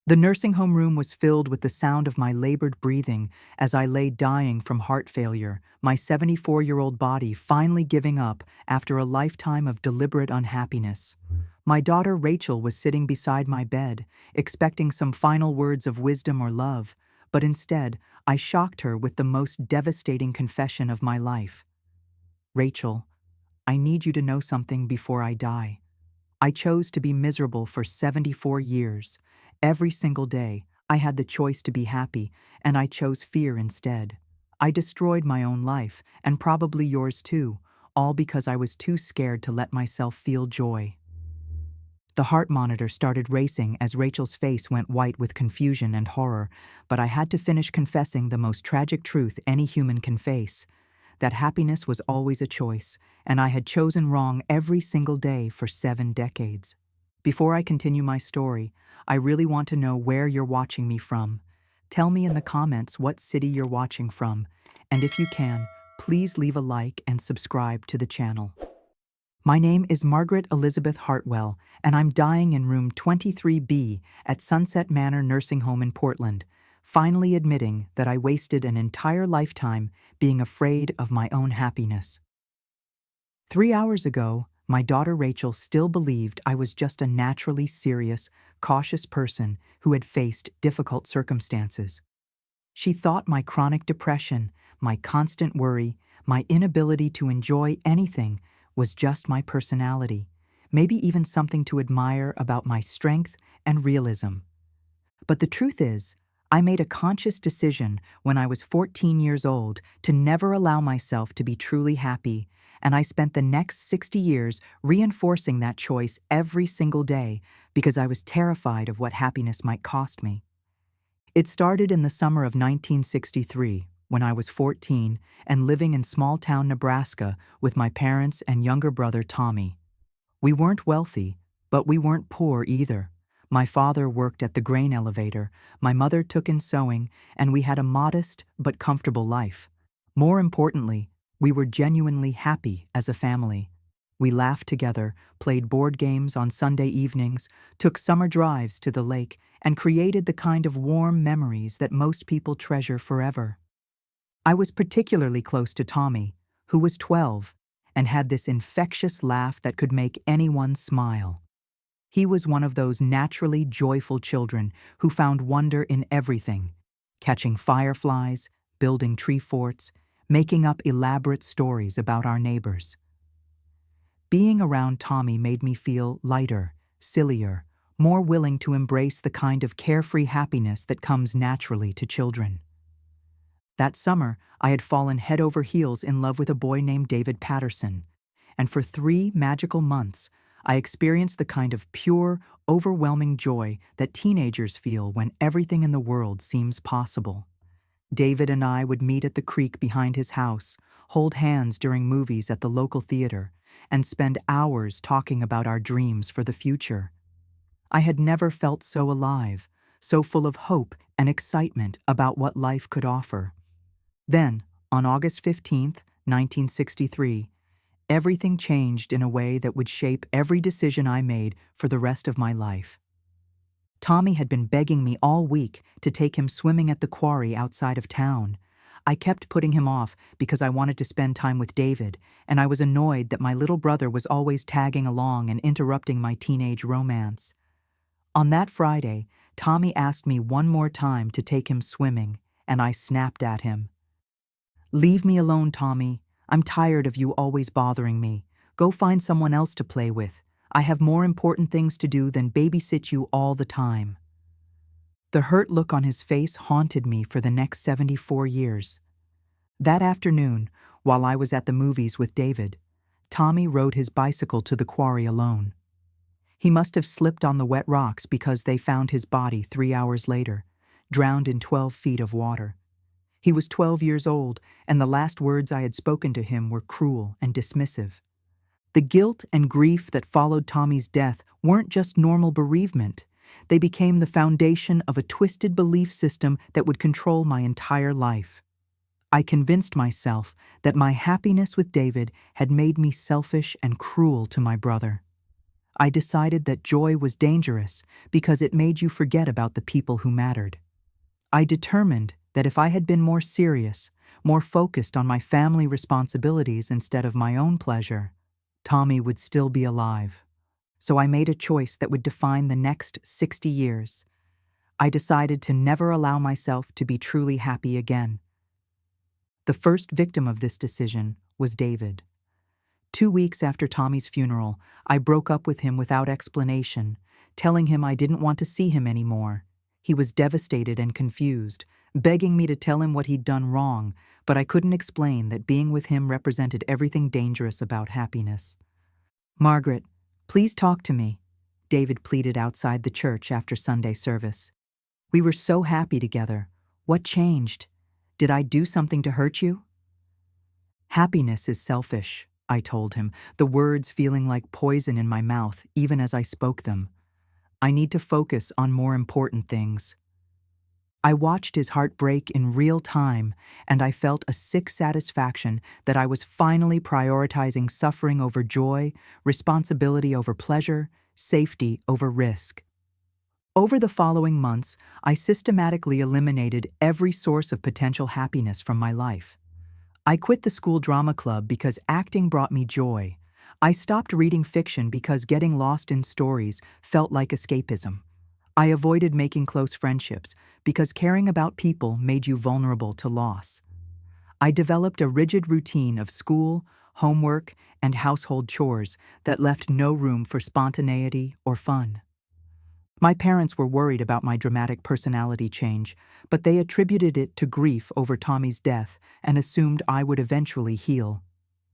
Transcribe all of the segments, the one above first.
The nursing home room was filled with the sound of my labored breathing as I lay dying from heart failure, my 74-year-old body finally giving up after a lifetime of deliberate unhappiness. My daughter Rachel was sitting beside my bed, expecting some final words of wisdom or love, but instead, I shocked her with the most devastating confession of my life. Rachel, I need you to know something before I die. I chose to be miserable for 74 years. Every single day, I had the choice to be happy, and I chose fear instead. I destroyed my own life, and probably yours too, all because I was too scared to let myself feel joy. The heart monitor started racing as Rachel's face went white with confusion and horror, but I had to finish confessing the most tragic truth any human can face, that happiness was always a choice, and I had chosen wrong every single day for 7 decades. Before I continue my story, I really want to know where you're watching me from. Tell me in the comments what city you're watching from, and if you can, please leave a like and subscribe to the channel. My name is Margaret Elizabeth Hartwell, and I'm dying in room 23B at Sunset Manor Nursing Home in Portland, finally admitting that I wasted an entire lifetime being afraid of my own happiness. 3 hours ago, my daughter Rachel still believed I was just a naturally serious, cautious person who had faced difficult circumstances. She thought my chronic depression, my constant worry, my inability to enjoy anything was just my personality, maybe even something to admire about my strength and realism. But the truth is, I made a conscious decision when I was 14 years old to never allow myself to be truly happy, and I spent the next 60 years reinforcing that choice every single day because I was terrified of what happiness might cost me. It started in the summer of 1963, when I was 14 and living in small-town Nebraska with my parents and younger brother Tommy. We weren't wealthy, but we weren't poor either. My father worked at the grain elevator, my mother took in sewing, and we had a modest but comfortable life. More importantly, we were genuinely happy as a family. We laughed together, played board games on Sunday evenings, took summer drives to the lake, and created the kind of warm memories that most people treasure forever. I was particularly close to Tommy, who was 12, and had this infectious laugh that could make anyone smile. He was one of those naturally joyful children who found wonder in everything, catching fireflies, building tree forts, making up elaborate stories about our neighbors. Being around Tommy made me feel lighter, sillier, more willing to embrace the kind of carefree happiness that comes naturally to children. That summer, I had fallen head over heels in love with a boy named David Patterson, and for 3 magical months, I experienced the kind of pure, overwhelming joy that teenagers feel when everything in the world seems possible. David and I would meet at the creek behind his house, hold hands during movies at the local theater, and spend hours talking about our dreams for the future. I had never felt so alive, so full of hope and excitement about what life could offer. Then, on August 15th, 1963, everything changed in a way that would shape every decision I made for the rest of my life. Tommy had been begging me all week to take him swimming at the quarry outside of town. I kept putting him off because I wanted to spend time with David, and I was annoyed that my little brother was always tagging along and interrupting my teenage romance. On that Friday, Tommy asked me one more time to take him swimming, and I snapped at him. "Leave me alone, Tommy. I'm tired of you always bothering me. Go find someone else to play with. I have more important things to do than babysit you all the time." The hurt look on his face haunted me for the next 74 years. That afternoon, while I was at the movies with David, Tommy rode his bicycle to the quarry alone. He must have slipped on the wet rocks because they found his body 3 hours later, drowned in 12 feet of water. He was 12 years old, and the last words I had spoken to him were cruel and dismissive. The guilt and grief that followed Tommy's death weren't just normal bereavement. They became the foundation of a twisted belief system that would control my entire life. I convinced myself that my happiness with David had made me selfish and cruel to my brother. I decided that joy was dangerous because it made you forget about the people who mattered. I determined that if I had been more serious, more focused on my family responsibilities instead of my own pleasure, Tommy would still be alive. So I made a choice that would define the next 60 years. I decided to never allow myself to be truly happy again. The first victim of this decision was David. 2 weeks after Tommy's funeral, I broke up with him without explanation, telling him I didn't want to see him anymore. He was devastated and confused, begging me to tell him what he'd done wrong, but I couldn't explain that being with him represented everything dangerous about happiness. "Margaret, please talk to me," David pleaded outside the church after Sunday service. "We were so happy together. What changed? Did I do something to hurt you?" "Happiness is selfish," I told him, the words feeling like poison in my mouth even as I spoke them. "I need to focus on more important things." I watched his heart break in real time, and I felt a sick satisfaction that I was finally prioritizing suffering over joy, responsibility over pleasure, safety over risk. Over the following months, I systematically eliminated every source of potential happiness from my life. I quit the school drama club because acting brought me joy. I stopped reading fiction because getting lost in stories felt like escapism. I avoided making close friendships because caring about people made you vulnerable to loss. I developed a rigid routine of school, homework, and household chores that left no room for spontaneity or fun. My parents were worried about my dramatic personality change, but they attributed it to grief over Tommy's death and assumed I would eventually heal.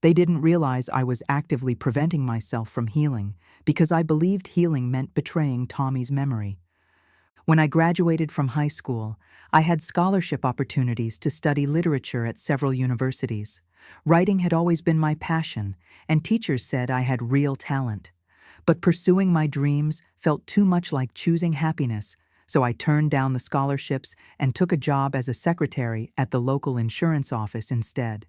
They didn't realize I was actively preventing myself from healing because I believed healing meant betraying Tommy's memory. When I graduated from high school, I had scholarship opportunities to study literature at several universities. Writing had always been my passion, and teachers said I had real talent. But pursuing my dreams felt too much like choosing happiness, so I turned down the scholarships and took a job as a secretary at the local insurance office instead.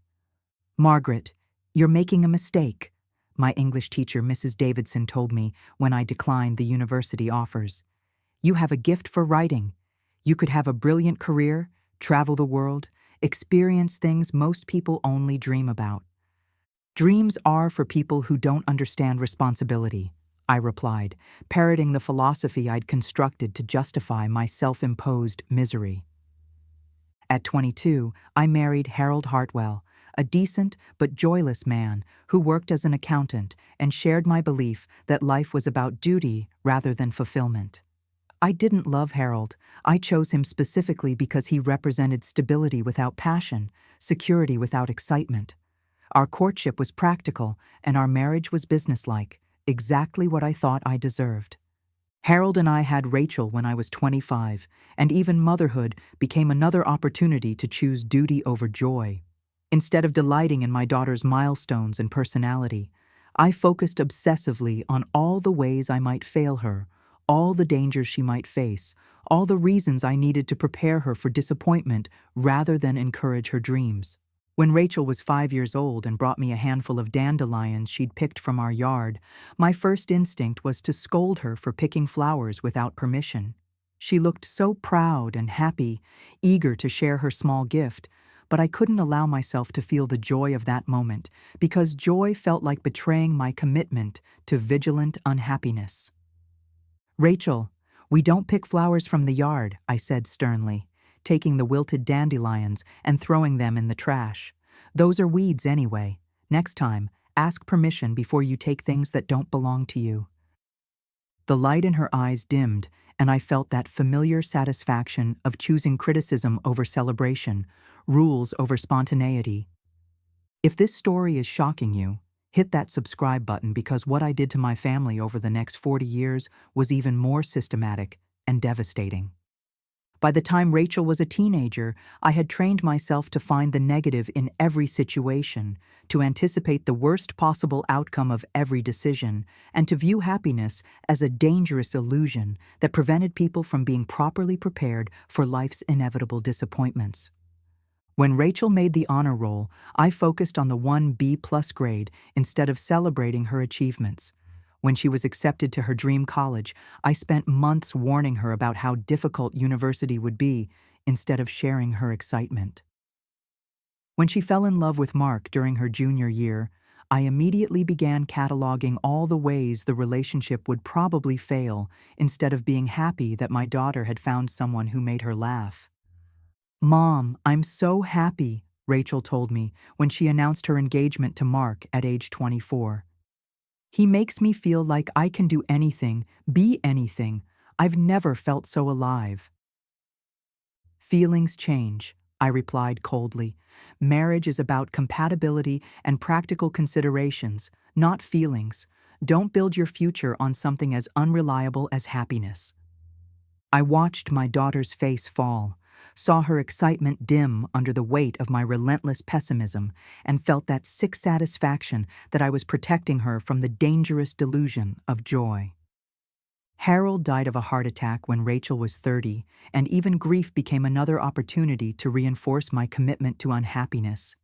"Margaret, you're making a mistake," my English teacher, Mrs. Davidson, told me when I declined the university offers. "You have a gift for writing. You could have a brilliant career, travel the world, experience things most people only dream about." "Dreams are for people who don't understand responsibility," I replied, parroting the philosophy I'd constructed to justify my self-imposed misery. At 22, I married Harold Hartwell, a decent but joyless man who worked as an accountant and shared my belief that life was about duty rather than fulfillment. I didn't love Harold. I chose him specifically because he represented stability without passion, security without excitement. Our courtship was practical, and our marriage was businesslike, exactly what I thought I deserved. Harold and I had Rachel when I was 25, and even motherhood became another opportunity to choose duty over joy. Instead of delighting in my daughter's milestones and personality, I focused obsessively on all the ways I might fail her, all the dangers she might face, all the reasons I needed to prepare her for disappointment rather than encourage her dreams. When Rachel was 5 years old and brought me a handful of dandelions she'd picked from our yard, my first instinct was to scold her for picking flowers without permission. She looked so proud and happy, eager to share her small gift, but I couldn't allow myself to feel the joy of that moment because joy felt like betraying my commitment to vigilant unhappiness. "Rachel, we don't pick flowers from the yard," I said sternly, taking the wilted dandelions and throwing them in the trash. "Those are weeds anyway. Next time, ask permission before you take things that don't belong to you." The light in her eyes dimmed, and I felt that familiar satisfaction of choosing criticism over celebration, rules over spontaneity. If this story is shocking you, hit that subscribe button because what I did to my family over the next 40 years was even more systematic and devastating. By the time Rachel was a teenager, I had trained myself to find the negative in every situation, to anticipate the worst possible outcome of every decision, and to view happiness as a dangerous illusion that prevented people from being properly prepared for life's inevitable disappointments. When Rachel made the honor roll, I focused on the 1 B+ grade instead of celebrating her achievements. When she was accepted to her dream college, I spent months warning her about how difficult university would be instead of sharing her excitement. When she fell in love with Mark during her junior year, I immediately began cataloging all the ways the relationship would probably fail instead of being happy that my daughter had found someone who made her laugh. "Mom, I'm so happy," Rachel told me when she announced her engagement to Mark at age 24. "He makes me feel like I can do anything, be anything. I've never felt so alive." "Feelings change," I replied coldly. "Marriage is about compatibility and practical considerations, not feelings. Don't build your future on something as unreliable as happiness." I watched my daughter's face fall, saw her excitement dim under the weight of my relentless pessimism, and felt that sick satisfaction that I was protecting her from the dangerous delusion of joy. Harold died of a heart attack when Rachel was 30, and even grief became another opportunity to reinforce my commitment to unhappiness.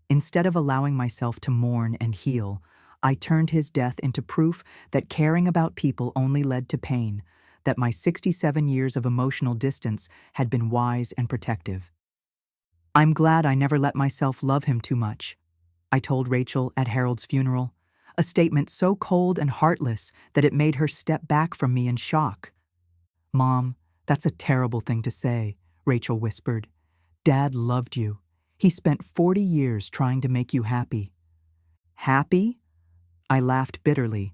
Instead of allowing myself to mourn and heal, I turned his death into proof that caring about people only led to pain, that my 67 years of emotional distance had been wise and protective. "I'm glad I never let myself love him too much," I told Rachel at Harold's funeral, a statement so cold and heartless that it made her step back from me in shock. "Mom, that's a terrible thing to say," Rachel whispered. "Dad loved you. He spent 40 years trying to make you happy." "Happy?" I laughed bitterly.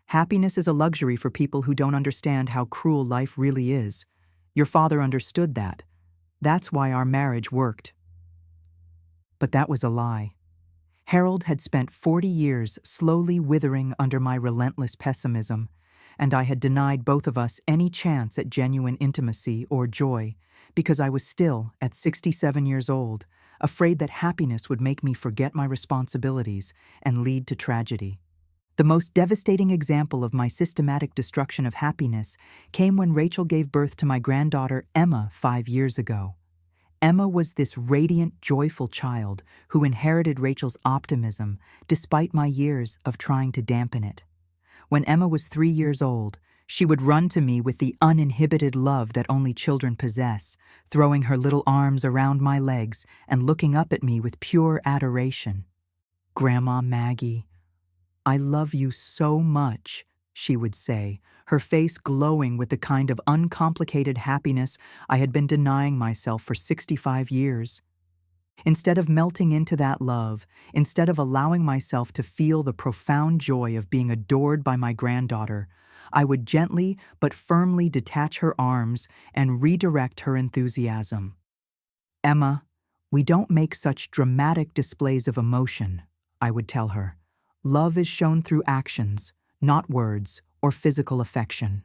"Happiness is a luxury for people who don't understand how cruel life really is. Your father understood that. That's why our marriage worked." But that was a lie. Harold had spent 40 years slowly withering under my relentless pessimism, and I had denied both of us any chance at genuine intimacy or joy because I was still, at 67 years old, afraid that happiness would make me forget my responsibilities and lead to tragedy. The most devastating example of my systematic destruction of happiness came when Rachel gave birth to my granddaughter Emma 5 years ago. Emma was this radiant, joyful child who inherited Rachel's optimism despite my years of trying to dampen it. When Emma was 3 years old, she would run to me with the uninhibited love that only children possess, throwing her little arms around my legs and looking up at me with pure adoration. "Grandma Maggie, I love you so much," she would say, her face glowing with the kind of uncomplicated happiness I had been denying myself for 65 years. Instead of melting into that love, instead of allowing myself to feel the profound joy of being adored by my granddaughter, I would gently but firmly detach her arms and redirect her enthusiasm. "Emma, we don't make such dramatic displays of emotion," I would tell her. "Love is shown through actions, not words or physical affection."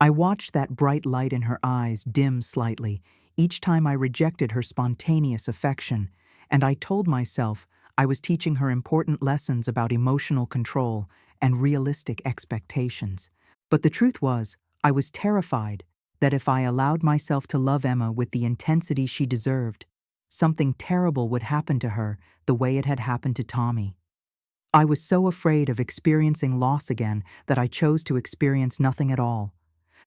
I watched that bright light in her eyes dim slightly each time I rejected her spontaneous affection, and I told myself I was teaching her important lessons about emotional control and realistic expectations. But the truth was, I was terrified that if I allowed myself to love Emma with the intensity she deserved, something terrible would happen to her the way it had happened to Tommy. I was so afraid of experiencing loss again that I chose to experience nothing at all.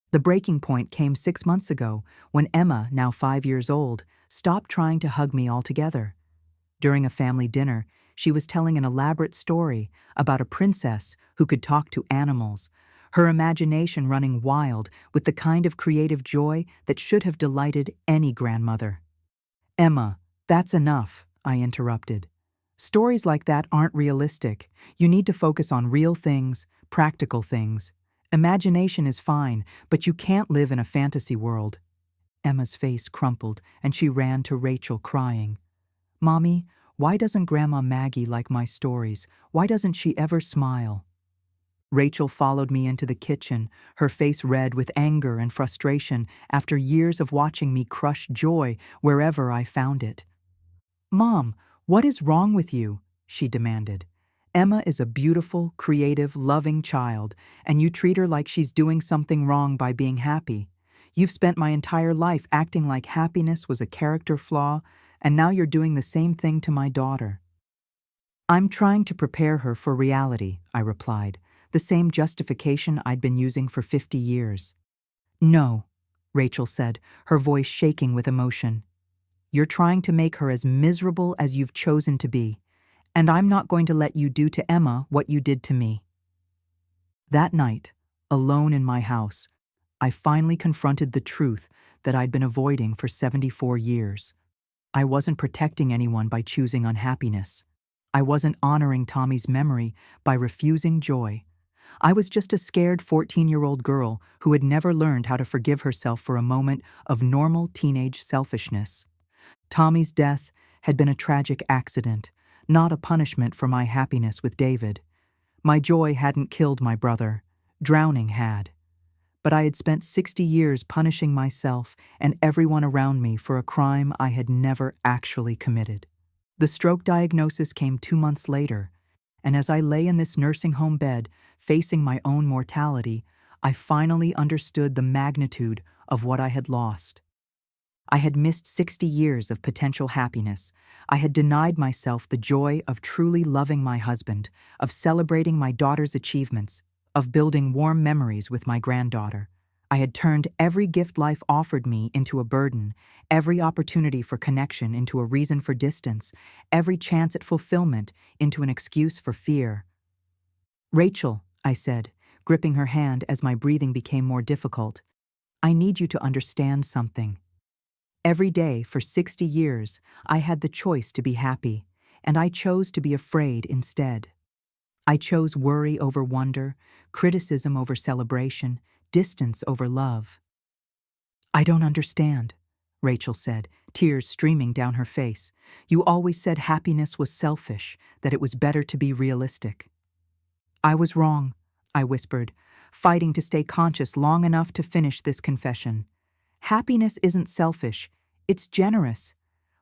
The breaking point came 6 months ago when Emma, now 5 years old, stopped trying to hug me altogether. During a family dinner, she was telling an elaborate story about a princess who could talk to animals, her imagination running wild with the kind of creative joy that should have delighted any grandmother. "Emma, that's enough," I interrupted. "Stories like that aren't realistic. You need to focus on real things, practical things. Imagination is fine, but you can't live in a fantasy world." Emma's face crumpled, and she ran to Rachel crying. "Mommy, why doesn't Grandma Maggie like my stories? Why doesn't she ever smile?" Rachel followed me into the kitchen, her face red with anger and frustration after years of watching me crush joy wherever I found it. "Mom, what is wrong with you?" she demanded. "Emma is a beautiful, creative, loving child, and you treat her like she's doing something wrong by being happy. You've spent my entire life acting like happiness was a character flaw, and now you're doing the same thing to my daughter." "I'm trying to prepare her for reality," I replied. the same justification I'd been using for 50 years. No, Rachel said, her voice shaking with emotion. You're trying to make her as miserable as you've chosen to be, and I'm not going to let you do to Emma what you did to me. That night, alone in my house, I finally confronted the truth that I'd been avoiding for 74 years. I wasn't protecting anyone by choosing unhappiness. I wasn't honoring Tommy's memory by refusing joy. I was just a scared 14-year-old girl who had never learned how to forgive herself for a moment of normal teenage selfishness. Tommy's death had been a tragic accident, not a punishment for my happiness with David. My joy hadn't killed my brother. Drowning had. But I had spent 60 years punishing myself and everyone around me for a crime I had never actually committed. The stroke diagnosis came 2 months later, and as I lay in this nursing home bed, facing my own mortality, I finally understood the magnitude of what I had lost. I had missed 60 years of potential happiness. I had denied myself the joy of truly loving my husband, of celebrating my daughter's achievements, of building warm memories with my granddaughter. I had turned every gift life offered me into a burden, every opportunity for connection into a reason for distance, every chance at fulfillment into an excuse for fear. Rachel, I said, gripping her hand as my breathing became more difficult, I need you to understand something. Every day for 60 years, I had the choice to be happy, and I chose to be afraid instead. I chose worry over wonder, criticism over celebration, distance over love. I don't understand, Rachel said, tears streaming down her face. You always said happiness was selfish, that it was better to be realistic. I was wrong, I whispered, fighting to stay conscious long enough to finish this confession. Happiness isn't selfish, it's generous.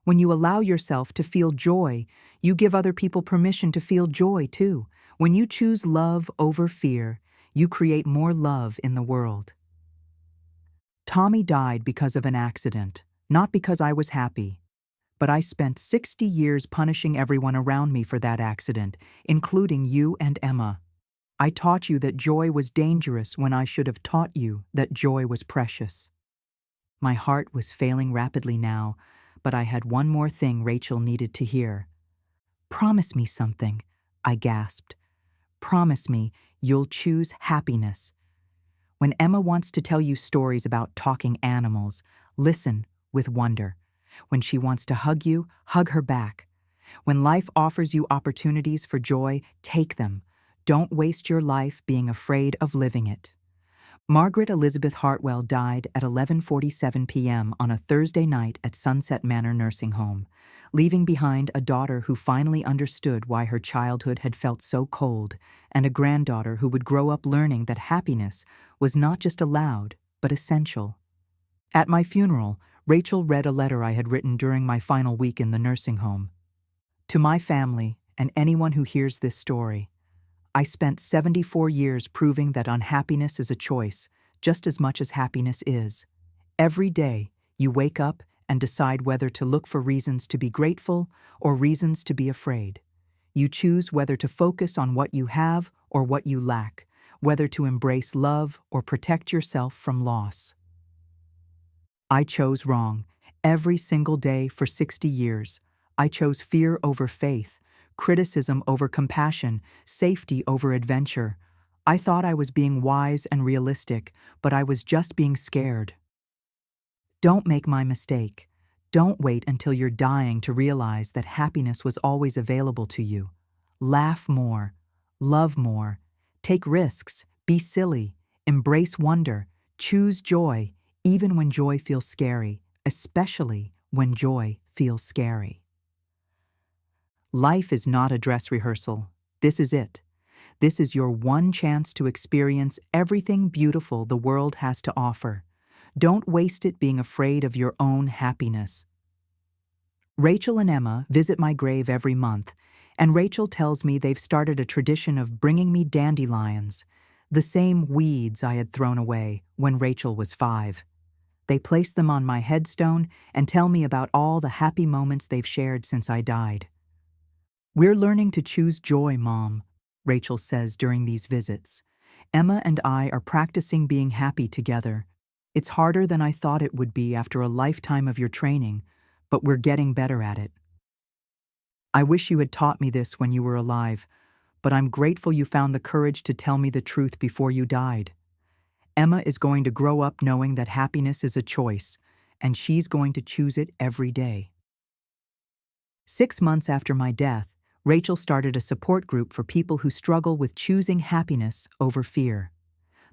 When you allow yourself to feel joy, you give other people permission to feel joy too. When you choose love over fear, you create more love in the world. Tommy died because of an accident, not because I was happy. But I spent 60 years punishing everyone around me for that accident, including you and Emma. I taught you that joy was dangerous when I should have taught you that joy was precious. My heart was failing rapidly now, but I had one more thing Rachel needed to hear. Promise me something, I gasped. Promise me you'll choose happiness. When Emma wants to tell you stories about talking animals, listen with wonder. When she wants to hug you, hug her back. When life offers you opportunities for joy, take them. Don't waste your life being afraid of living it. Margaret Elizabeth Hartwell died at 11:47 p.m. on a Thursday night at Sunset Manor Nursing Home, leaving behind a daughter who finally understood why her childhood had felt so cold, and a granddaughter who would grow up learning that happiness was not just allowed, but essential. At my funeral, Rachel read a letter I had written during my final week in the nursing home. To my family and anyone who hears this story, I spent 74 years proving that unhappiness is a choice, just as much as happiness is. Every day, you wake up and decide whether to look for reasons to be grateful or reasons to be afraid. You choose whether to focus on what you have or what you lack, whether to embrace love or protect yourself from loss. I chose wrong. Every single day for 60 years, I chose fear over faith, criticism over compassion, safety over adventure. I thought I was being wise and realistic, but I was just being scared. Don't make my mistake. Don't wait until you're dying to realize that happiness was always available to you. Laugh more. Love more. Take risks. Be silly. Embrace wonder. Choose joy, even when joy feels scary, especially when joy feels scary. Life is not a dress rehearsal. This is it. This is your one chance to experience everything beautiful the world has to offer. Don't waste it being afraid of your own happiness. Rachel and Emma visit my grave every month, and Rachel tells me they've started a tradition of bringing me dandelions, the same weeds I had thrown away when Rachel was 5. They place them on my headstone and tell me about all the happy moments they've shared since I died. We're learning to choose joy, Mom, Rachel says during these visits. Emma and I are practicing being happy together. It's harder than I thought it would be after a lifetime of your training, but we're getting better at it. I wish you had taught me this when you were alive, but I'm grateful you found the courage to tell me the truth before you died. Emma is going to grow up knowing that happiness is a choice, and she's going to choose it every day. 6 months after my death, Rachel started a support group for people who struggle with choosing happiness over fear.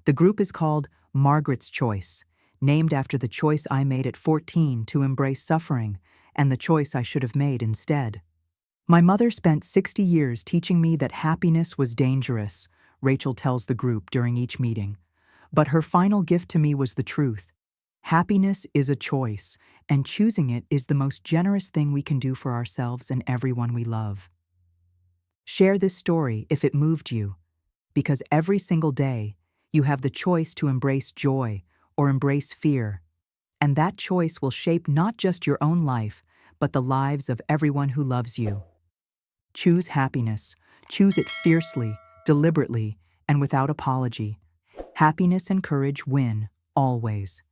The group is called Margaret's Choice, named after the choice I made at 14 to embrace suffering and the choice I should have made instead. My mother spent 60 years teaching me that happiness was dangerous, Rachel tells the group during each meeting. But her final gift to me was the truth. Happiness is a choice, and choosing it is the most generous thing we can do for ourselves and everyone we love. Share this story if it moved you, because every single day, you have the choice to embrace joy or embrace fear, and that choice will shape not just your own life, but the lives of everyone who loves you. Choose happiness. Choose it fiercely, deliberately, and without apology. Happiness and courage win, always.